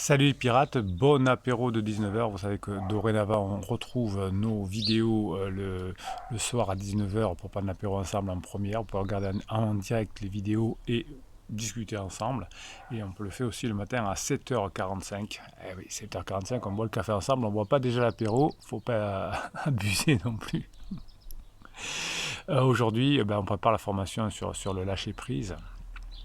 Salut les pirates, bon apéro de 19h. Vous savez que dorénavant on retrouve nos vidéos le soir à 19h pour prendre l'apéro ensemble en première. On peut regarder en direct les vidéos et discuter ensemble. Et on peut le faire aussi le matin à 7h45. Eh oui, 7h45, on boit le café ensemble, on boit pas déjà l'apéro, faut pas abuser non plus. Aujourd'hui, on prépare la formation sur le lâcher prise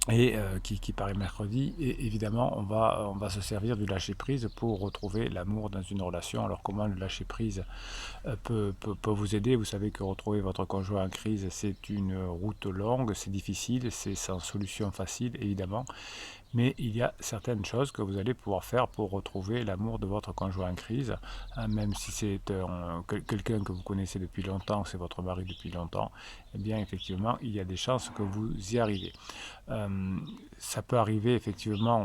et qui paraît mercredi. Et évidemment, on va se servir du lâcher-prise pour retrouver l'amour dans une relation. Alors comment le lâcher-prise peut vous aider? Vous savez que retrouver votre conjoint en crise, c'est une route longue, c'est difficile, c'est sans solution facile, évidemment. Mais il y a certaines choses que vous allez pouvoir faire pour retrouver l'amour de votre conjoint en crise, hein, même si c'est quelqu'un que vous connaissez depuis longtemps, c'est votre mari depuis longtemps, eh bien effectivement, il y a des chances que vous y arrivez. Euh, Ça peut arriver effectivement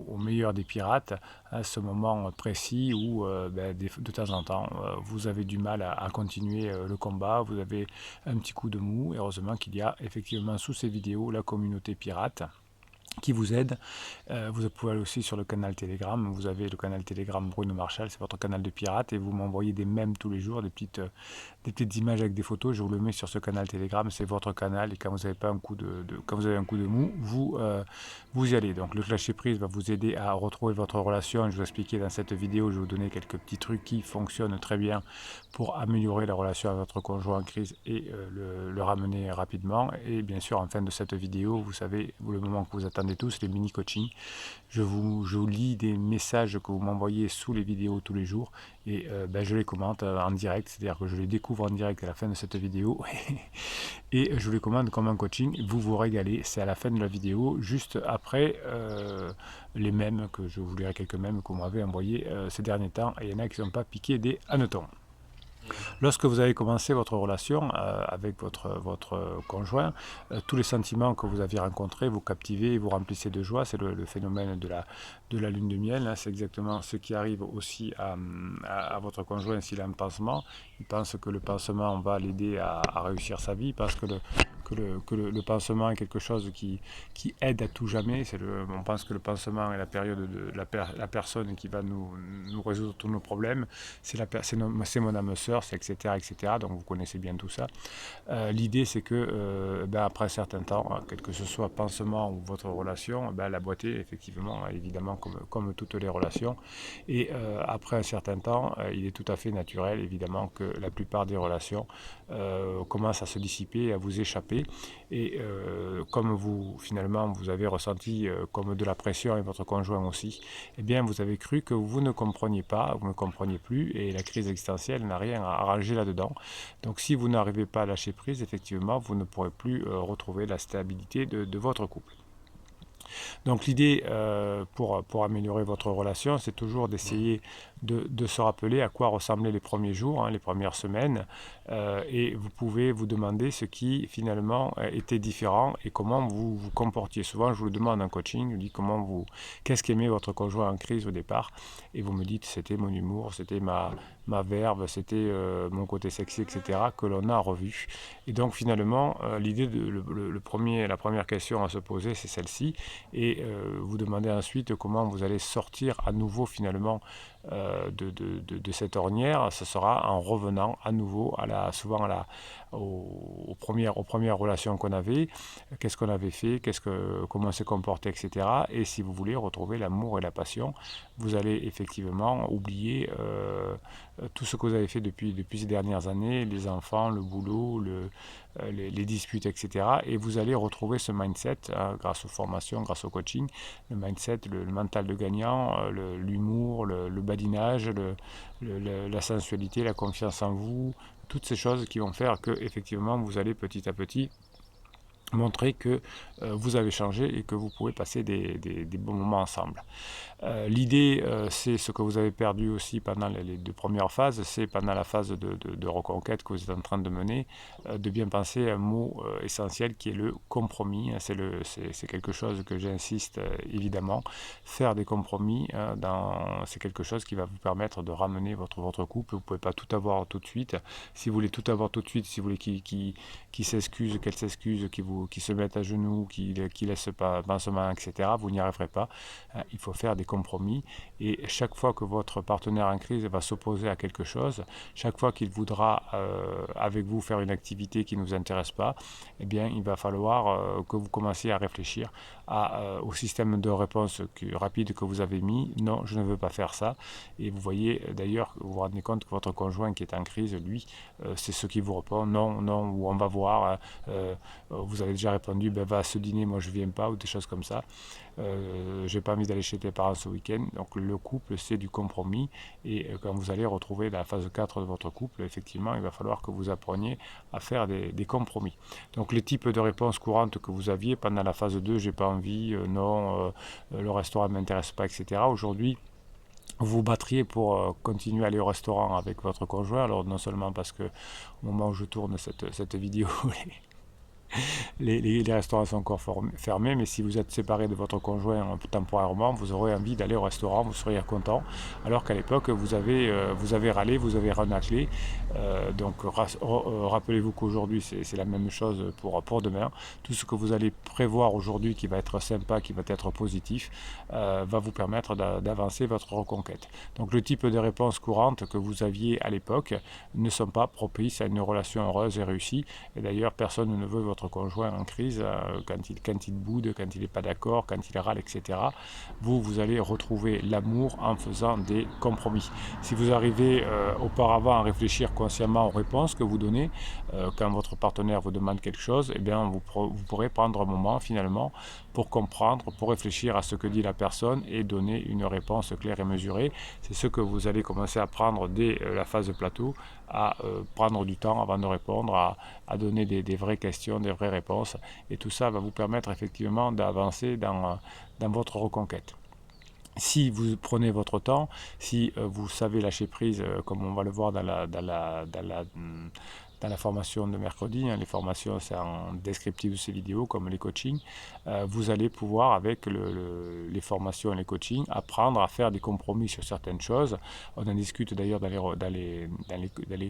au meilleur des pirates, à ce moment précis où de temps en temps vous avez du mal à continuer le combat, vous avez un petit coup de mou. Heureusement qu'il y a effectivement sous ces vidéos la communauté pirate qui vous aide. Vous pouvez aller aussi sur le canal Telegram. Vous avez le canal Telegram Bruno Marshall, c'est votre canal de pirate, et vous m'envoyez des mèmes tous les jours, des petites images avec des photos. Je vous le mets sur ce canal Telegram, c'est votre canal, et quand vous avez pas un coup quand vous avez un coup de mou, vous y allez. Donc le lâcher prise va vous aider à retrouver votre relation. Je vous expliquais dans cette vidéo, je vais vous donner quelques petits trucs qui fonctionnent très bien pour améliorer la relation avec votre conjoint en crise et le ramener rapidement. Et bien sûr, en fin de cette vidéo, vous savez, le moment que vous attendez tous, les mini-coachings. Je vous lis des messages que vous m'envoyez sous les vidéos tous les jours et je les commente en direct, c'est-à-dire que je les découvre en direct à la fin de cette vidéo et je les commande comme un coaching. Vous vous régalez, c'est à la fin de la vidéo, juste après les mèmes, que je vous lirai quelques mèmes que vous m'avez envoyés ces derniers temps, et il y en a qui ne sont pas piqués des hannetons. Lorsque vous avez commencé votre relation avec votre conjoint, tous les sentiments que vous aviez rencontrés vous captivaient et vous remplissaient de joie. C'est le phénomène de la lune de miel, hein. C'est exactement ce qui arrive aussi à votre conjoint s'il a un pansement. Il pense que le pansement va l'aider à réussir sa vie, parce que le pansement est quelque chose qui aide à tout jamais. On pense que le pansement est la période de la personne qui va nous résoudre tous nos problèmes. C'est mon âme sœur, c'est etc., etc. Donc vous connaissez bien tout ça. L'idée, c'est que après un certain temps, quel que ce soit pansement ou votre relation, la boîtier, effectivement, évidemment, comme toutes les relations. Et après un certain temps, il est tout à fait naturel, évidemment, que la plupart des relations commencent à se dissiper, à vous échapper. Et comme finalement, vous avez ressenti comme de la pression, et votre conjoint aussi, eh bien, vous avez cru que vous ne compreniez pas, vous ne compreniez plus, et la crise existentielle n'a rien à arranger là-dedans. Donc, si vous n'arrivez pas à lâcher prise, effectivement, vous ne pourrez plus retrouver la stabilité de votre couple. Donc l'idée pour améliorer votre relation, c'est toujours d'essayer de se rappeler à quoi ressemblaient les premiers jours, hein, les premières semaines, et vous pouvez vous demander ce qui finalement était différent et comment vous vous comportiez. Souvent, je vous le demande en coaching, je dis qu'est-ce qu'aimait votre conjoint en crise au départ, et vous me dites c'était mon humour, c'était ma verve, c'était mon côté sexy, etc., que l'on a revu. Et donc finalement, l'idée la première question à se poser, c'est celle-ci, et vous demandez ensuite comment vous allez sortir à nouveau finalement de cette ornière. Ce sera en revenant à nouveau souvent aux premières relations qu'on avait, qu'est-ce qu'on avait fait, comment on s'est comporté, etc. Et si vous voulez retrouver l'amour et la passion, vous allez effectivement oublier tout ce que vous avez fait depuis ces dernières années, les enfants, le boulot, les disputes, etc. Et vous allez retrouver ce mindset, hein, grâce aux formations, grâce au coaching, le mindset, le mental de gagnant, l'humour, le badinage, la sensualité, la confiance en vous, toutes ces choses qui vont faire que effectivement vous allez petit à petit montrer que vous avez changé et que vous pouvez passer des bons moments ensemble. L'idée, c'est ce que vous avez perdu aussi pendant les deux premières phases, c'est pendant la phase de reconquête que vous êtes en train de mener, de bien penser à un mot essentiel qui est le compromis. C'est quelque chose que j'insiste évidemment. Faire des compromis, c'est quelque chose qui va vous permettre de ramener votre couple. Vous ne pouvez pas tout avoir tout de suite. Si vous voulez tout avoir tout de suite, si vous voulez qu'il s'excuse, qu'elle s'excuse, qui se mettent à genoux, qui laissent pas pansement, etc., vous n'y arriverez pas. Il faut faire des compromis. Et chaque fois que votre partenaire en crise va s'opposer à quelque chose, chaque fois qu'il voudra avec vous faire une activité qui ne vous intéresse pas, eh bien, il va falloir que vous commenciez à réfléchir au système de réponse rapide que vous avez mis. Non, je ne veux pas faire ça. Et vous voyez d'ailleurs, vous vous rendez compte que votre conjoint qui est en crise, lui, c'est ce qui vous répond, non, non, ou on va voir, vous avez déjà répondu, ben, va à ce dîner, moi je viens pas, ou des choses comme ça. J'ai pas envie d'aller chez tes parents ce week-end. Donc le couple, c'est du compromis. Et quand vous allez retrouver la phase 4 de votre couple, effectivement, il va falloir que vous appreniez à faire des compromis. Donc les types de réponses courantes que vous aviez pendant la phase 2, j'ai pas envie, non, le restaurant ne m'intéresse pas, etc. Aujourd'hui, vous vous battriez pour continuer à aller au restaurant avec votre conjoint. Alors non seulement parce que au moment où je tourne cette vidéo, les restaurants sont encore fermés, mais si vous êtes séparé de votre conjoint temporairement, vous aurez envie d'aller au restaurant, vous seriez content, alors qu'à l'époque, vous avez râlé, vous avez renâclé. Donc rappelez-vous qu'aujourd'hui, c'est la même chose pour demain. Tout ce que vous allez prévoir aujourd'hui qui va être sympa, qui va être positif, va vous permettre d'avancer votre reconquête. Donc le type de réponses courantes que vous aviez à l'époque ne sont pas propices à une relation heureuse et réussie. Et d'ailleurs, personne ne veut votre conjoint en crise quand il boude, quand il n'est pas d'accord, quand il râle, etc. Vous allez retrouver l'amour en faisant des compromis. Si vous arrivez auparavant à réfléchir consciemment aux réponses que vous donnez, quand votre partenaire vous demande quelque chose, eh bien vous pourrez prendre un moment finalement pour comprendre, pour réfléchir à ce que dit la personne et donner une réponse claire et mesurée. C'est ce que vous allez commencer à prendre dès la phase plateau, à prendre du temps avant de répondre, à donner des vraies questions, des vraies réponses. Et tout ça va vous permettre effectivement d'avancer dans votre reconquête. Si vous prenez votre temps, si vous savez lâcher prise, comme on va le voir dans la formation de mercredi, les formations c'est en descriptif de ces vidéos comme les coachings, vous allez pouvoir avec les formations et les coachings apprendre à faire des compromis sur certaines choses. On en discute d'ailleurs dans les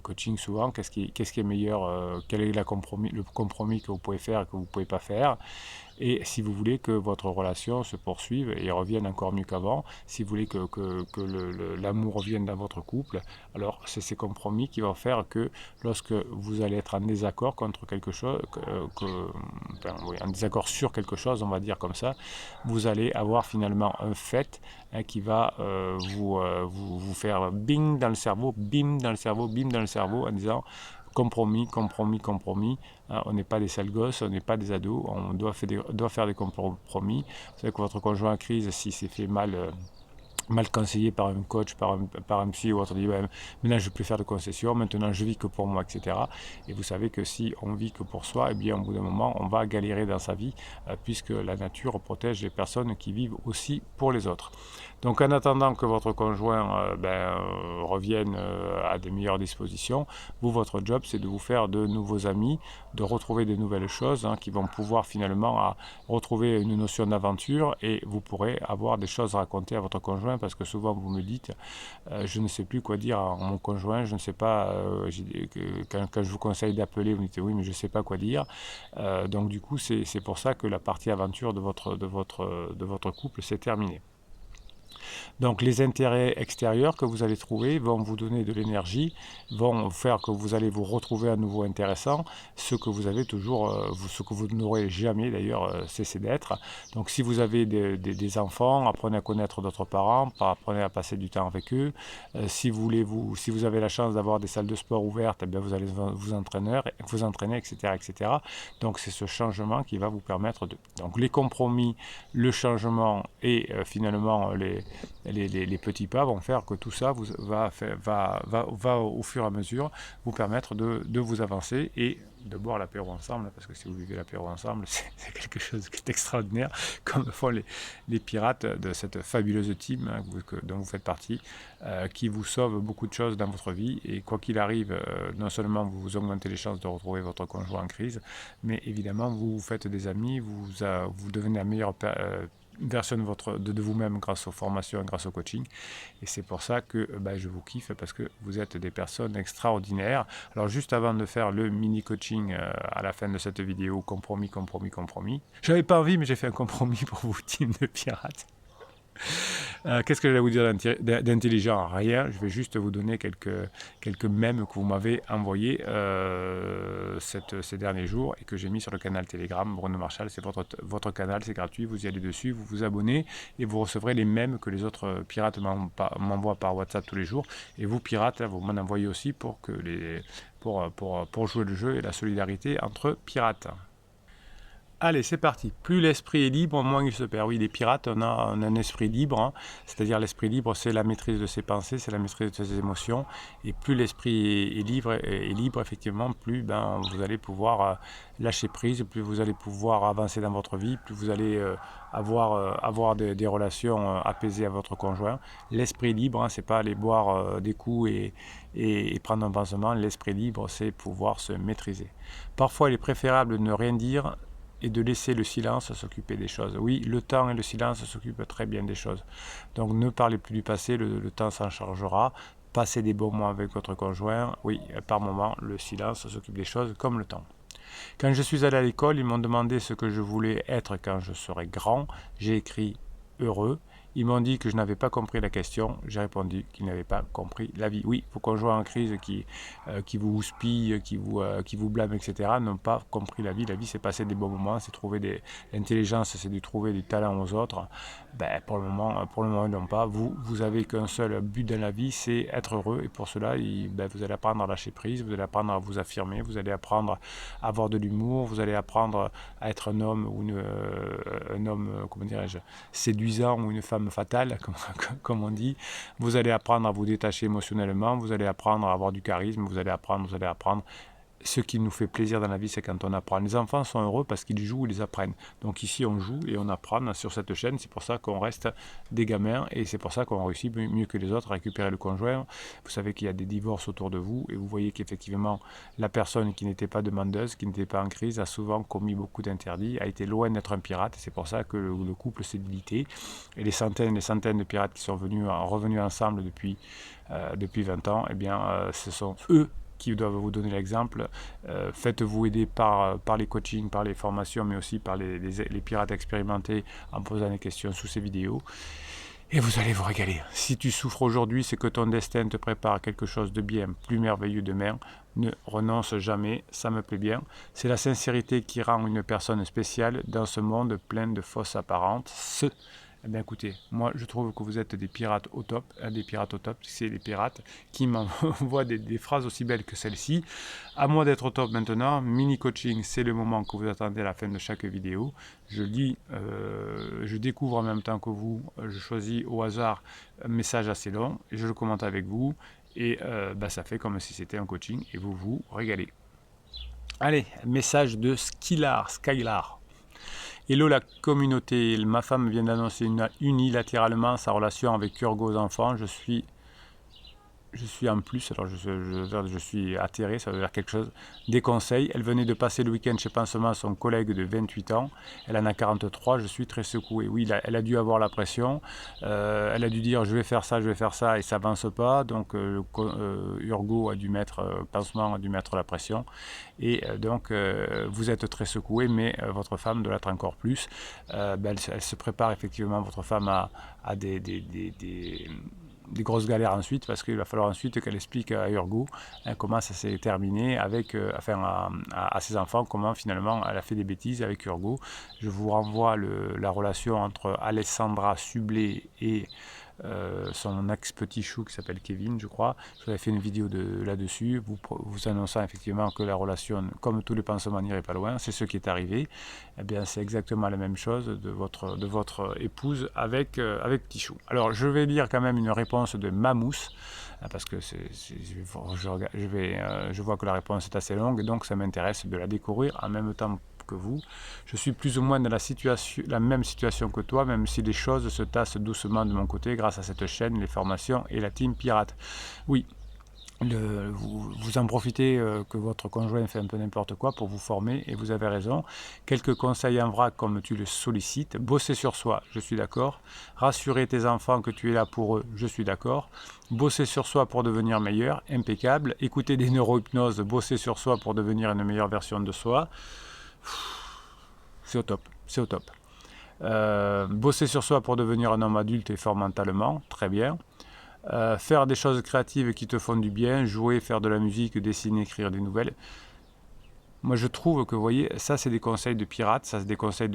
coachings souvent, qu'est-ce qui est meilleur, quel est le compromis que vous pouvez faire et que vous ne pouvez pas faire. Et si vous voulez que votre relation se poursuive et revienne encore mieux qu'avant, si vous voulez que l'amour revienne dans votre couple, alors c'est ces compromis qui vont faire que lorsque vous allez être en désaccord contre quelque chose, en désaccord sur quelque chose, on va dire comme ça, vous allez avoir finalement un fait qui va vous faire bing dans le cerveau, bim dans le cerveau, bim dans le cerveau en disant compromis, compromis, compromis. On n'est pas des sales gosses, on n'est pas des ados, on doit faire des compromis. Vous savez que votre conjoint en crise, s'il s'est fait mal conseillé par un coach, par un psy ou autre, dit ouais, maintenant je ne veux plus faire de concessions, maintenant je vis que pour moi, etc. Et vous savez que si on vit que pour soi, eh bien au bout d'un moment, on va galérer dans sa vie, puisque la nature protège les personnes qui vivent aussi pour les autres. Donc en attendant que votre conjoint revienne à de meilleures dispositions, votre job c'est de vous faire de nouveaux amis, de retrouver de nouvelles choses qui vont pouvoir finalement retrouver une notion d'aventure, et vous pourrez avoir des choses à raconter à votre conjoint, parce que souvent vous me dites je ne sais plus quoi dire à mon conjoint, je ne sais pas, quand je vous conseille d'appeler, vous me dites oui mais je ne sais pas quoi dire. Donc du coup c'est pour ça que la partie aventure de votre couple c'est terminée. Donc les intérêts extérieurs que vous allez trouver vont vous donner de l'énergie, vont faire que vous allez vous retrouver à nouveau intéressant, ce que vous avez toujours, ce que vous n'aurez jamais d'ailleurs cessé d'être. Donc si vous avez des enfants, apprenez à connaître d'autres parents, apprenez à passer du temps avec eux. Si vous avez la chance d'avoir des salles de sport ouvertes, eh bien vous allez vous entraîner, etc., etc. Donc c'est ce changement qui va vous permettre de... Donc les compromis, le changement et finalement les petits pas vont faire que tout ça va au fur et à mesure vous permettre de vous avancer et de boire l'apéro ensemble, parce que si vous vivez l'apéro ensemble, c'est quelque chose qui est extraordinaire, comme font les pirates de cette fabuleuse team dont vous faites partie, qui vous sauve beaucoup de choses dans votre vie. Et quoi qu'il arrive, non seulement vous augmentez les chances de retrouver votre conjoint en crise, mais évidemment vous faites des amis, vous devenez version de vous-même grâce aux formations, grâce au coaching. Et c'est pour ça que je vous kiffe, parce que vous êtes des personnes extraordinaires. Alors juste avant de faire le mini coaching à la fin de cette vidéo, compromis. J'avais pas envie, mais j'ai fait un compromis pour vous, team de pirates. Qu'est-ce que je vais vous dire d'intelligent? Rien, je vais juste vous donner quelques mèmes que vous m'avez envoyés ces derniers jours et que j'ai mis sur le canal Telegram. Bruno Marchal, c'est votre canal, c'est gratuit, vous y allez dessus, vous vous abonnez et vous recevrez les mèmes que les autres pirates m'envoient par WhatsApp tous les jours. Et vous, pirates, vous m'en envoyez aussi pour jouer le jeu et la solidarité entre pirates. Allez, c'est parti. Plus l'esprit est libre, moins il se perd. Oui, les pirates, on a un esprit libre, hein. C'est-à-dire l'esprit libre, c'est la maîtrise de ses pensées, c'est la maîtrise de ses émotions. Et plus l'esprit est libre, effectivement, plus vous allez pouvoir lâcher prise, plus vous allez pouvoir avancer dans votre vie, plus vous allez avoir des relations apaisées à votre conjoint. L'esprit libre, hein, c'est pas aller boire des coups et prendre un pansement. L'esprit libre, c'est pouvoir se maîtriser. Parfois, il est préférable de ne rien dire et de laisser le silence s'occuper des choses. Oui, le temps et le silence s'occupent très bien des choses. Donc ne parlez plus du passé, le temps s'en chargera. Passez des bons moments avec votre conjoint. Oui, par moment, le silence s'occupe des choses comme le temps. Quand je suis allé à l'école, ils m'ont demandé ce que je voulais être quand je serai grand. J'ai écrit heureux. Ils m'ont dit que je n'avais pas compris la question. J'ai répondu qu'ils n'avaient pas compris la vie. Oui, vos conjoints en crise qui vous houspillent, qui vous blâment, etc., n'ont pas compris la vie. La vie, c'est passer des bons moments, c'est trouver l'intelligence, c'est de trouver des talents aux autres. Pour le moment, ils n'ont pas. Vous avez qu'un seul but dans la vie, c'est être heureux. Et pour cela, vous allez apprendre à lâcher prise, vous allez apprendre à vous affirmer, vous allez apprendre à avoir de l'humour, vous allez apprendre à être un homme ou un homme, comment dirais-je, séduisant ou une femme fatale, comme on dit. Vous allez apprendre à vous détacher émotionnellement, vous allez apprendre à avoir du charisme, vous allez apprendre. Ce qui nous fait plaisir dans la vie, c'est quand on apprend. Les enfants sont heureux parce qu'ils jouent, ils apprennent. Donc ici, on joue et on apprend sur cette chaîne. C'est pour ça qu'on reste des gamins et c'est pour ça qu'on réussit mieux que les autres à récupérer le conjoint. Vous savez qu'il y a des divorces autour de vous et vous voyez qu'effectivement, la personne qui n'était pas demandeuse, qui n'était pas en crise, a souvent commis beaucoup d'interdits, a été loin d'être un pirate. Et c'est pour ça que le couple s'est délité. Et les centaines de pirates qui sont revenus ensemble depuis 20 ans, ce sont eux qui doivent vous donner l'exemple. Faites-vous aider par les coachings, par les formations, mais aussi par les pirates expérimentés en posant des questions sous ces vidéos. Et vous allez vous régaler. Si tu souffres aujourd'hui, c'est que ton destin te prépare quelque chose de bien plus merveilleux demain. Ne renonce jamais, ça me plaît bien. C'est la sincérité qui rend une personne spéciale dans ce monde plein de fausses apparences. Écoutez, moi je trouve que vous êtes des pirates au top, c'est les pirates qui m'envoient des phrases aussi belles que celle-ci. À moi d'être au top maintenant, mini coaching, c'est le moment que vous attendez à la fin de chaque vidéo. Je découvre en même temps que vous, je choisis au hasard un message assez long, et je le commente avec vous, et ça fait comme si c'était un coaching, et vous vous régalez. Allez, message de Skylar. Hello la communauté, ma femme vient d'annoncer unilatéralement sa relation avec Urgo aux enfants. Je suis en plus, alors je suis atterré, ça veut dire quelque chose. Des conseils, elle venait de passer le week-end chez Pansement, son collègue de 28 ans, elle en a 43, je suis très secoué. Oui, elle a dû avoir la pression, elle a dû dire je vais faire ça, et ça avance pas, donc Urgo a dû mettre, Pansement a dû mettre la pression, et donc vous êtes très secoué, mais votre femme doit l'être encore plus. Elle se prépare effectivement, votre femme à des grosses galères ensuite, parce qu'il va falloir ensuite qu'elle explique à Urgo comment ça s'est terminé avec, à ses enfants, comment finalement elle a fait des bêtises avec Urgo. Je vous renvoie la relation entre Alessandra Sublet et son ex-petit chou qui s'appelle Kevin, je crois. Je vous avais fait une vidéo là-dessus, vous annonçant effectivement que la relation, comme tous les pansements, n'irait pas loin. C'est ce qui est arrivé. Eh bien, c'est exactement la même chose de votre épouse avec Petit Chou. Alors, je vais lire quand même une réponse de Mamousse, parce que je vois que la réponse est assez longue, et donc ça m'intéresse de la découvrir en même temps que vous. Je suis plus ou moins dans la même situation que toi, même si les choses se tassent doucement de mon côté grâce à cette chaîne, les formations et la team pirate. Oui, vous en profitez que votre conjoint fait un peu n'importe quoi pour vous former, et vous avez raison. Quelques conseils en vrac comme tu le sollicites. Bosser sur soi, je suis d'accord. Rassurer tes enfants que tu es là pour eux, je suis d'accord. Bosser sur soi pour devenir meilleur, impeccable. Écouter des neurohypnoses, bosser sur soi pour devenir une meilleure version de soi, c'est au top, c'est au top. Bosser sur soi pour devenir un homme adulte et fort mentalement, très bien. Faire des choses créatives qui te font du bien, jouer, faire de la musique, dessiner, écrire des nouvelles. Moi, je trouve que, vous voyez, ça, c'est des conseils de pirates, ça, c'est des conseils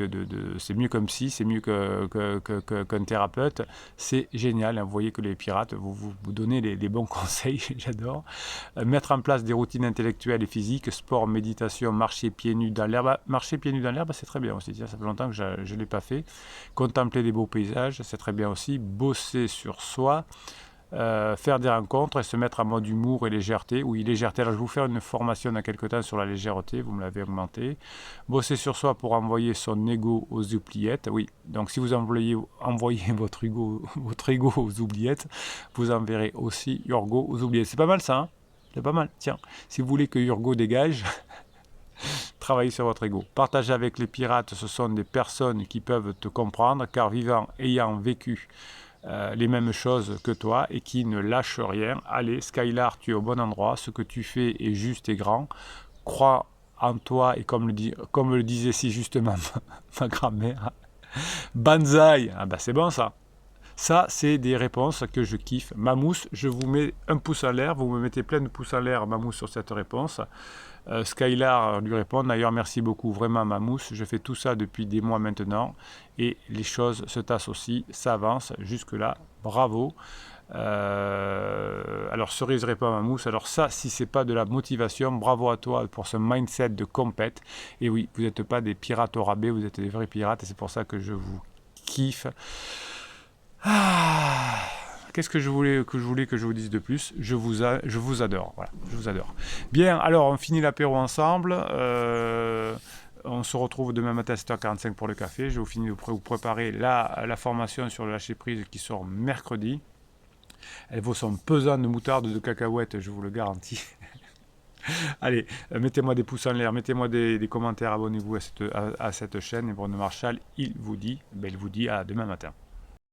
c'est mieux comme psy, c'est mieux qu'un thérapeute. C'est génial, hein. Vous voyez que les pirates, vous donnez les bons conseils, j'adore. Mettre en place des routines intellectuelles et physiques, sport, méditation, marcher pieds nus dans l'herbe. Marcher pieds nus dans l'herbe, c'est très bien aussi. Ça fait longtemps que je ne l'ai pas fait. Contempler des beaux paysages, c'est très bien aussi. Bosser sur soi. Faire des rencontres et se mettre en mode humour et légèreté. Oui, légèreté. Alors, je vais vous faire une formation dans quelques temps sur la légèreté, vous me l'avez augmenté. Bosser sur soi pour envoyer son ego aux oubliettes. Oui, donc si vous envoyez votre ego aux oubliettes, vous enverrez aussi Urgo aux oubliettes. C'est pas mal ça, hein? C'est pas mal. Tiens, si vous voulez que Urgo dégage, travaillez sur votre ego. Partager avec les pirates, ce sont des personnes qui peuvent te comprendre, car ayant vécu les mêmes choses que toi et qui ne lâchent rien. Allez, Skylar, tu es au bon endroit, ce que tu fais est juste et grand. Crois en toi, et comme le disait si justement ma grand-mère, Banzai, ah bah c'est bon ça. Ça, c'est des réponses que je kiffe. Mamousse, je vous mets un pouce en l'air, vous me mettez plein de pouces en l'air, Mamousse, sur cette réponse. Skylar lui répond, d'ailleurs merci beaucoup, vraiment Mamousse, je fais tout ça depuis des mois maintenant, et les choses se tassent aussi, ça avance, jusque-là, bravo. Alors Cerise répond à Mamousse, alors ça, si c'est pas de la motivation, bravo à toi pour ce mindset de compète. Et oui, vous n'êtes pas des pirates au rabais, vous êtes des vrais pirates, et c'est pour ça que je vous kiffe. Ah, qu'est-ce que je voulais que je vous dise de plus? Je vous adore, voilà, je vous adore. Bien, alors on finit l'apéro ensemble. On se retrouve demain matin à 7h45 pour le café. Je vais vous préparer la formation sur le lâcher prise qui sort mercredi. Elle vaut son pesant de moutarde, de cacahuètes, je vous le garantis. Allez, mettez-moi des pouces en l'air, mettez-moi des commentaires, abonnez-vous à cette chaîne. Et Bruno Marchal, il vous dit à demain matin.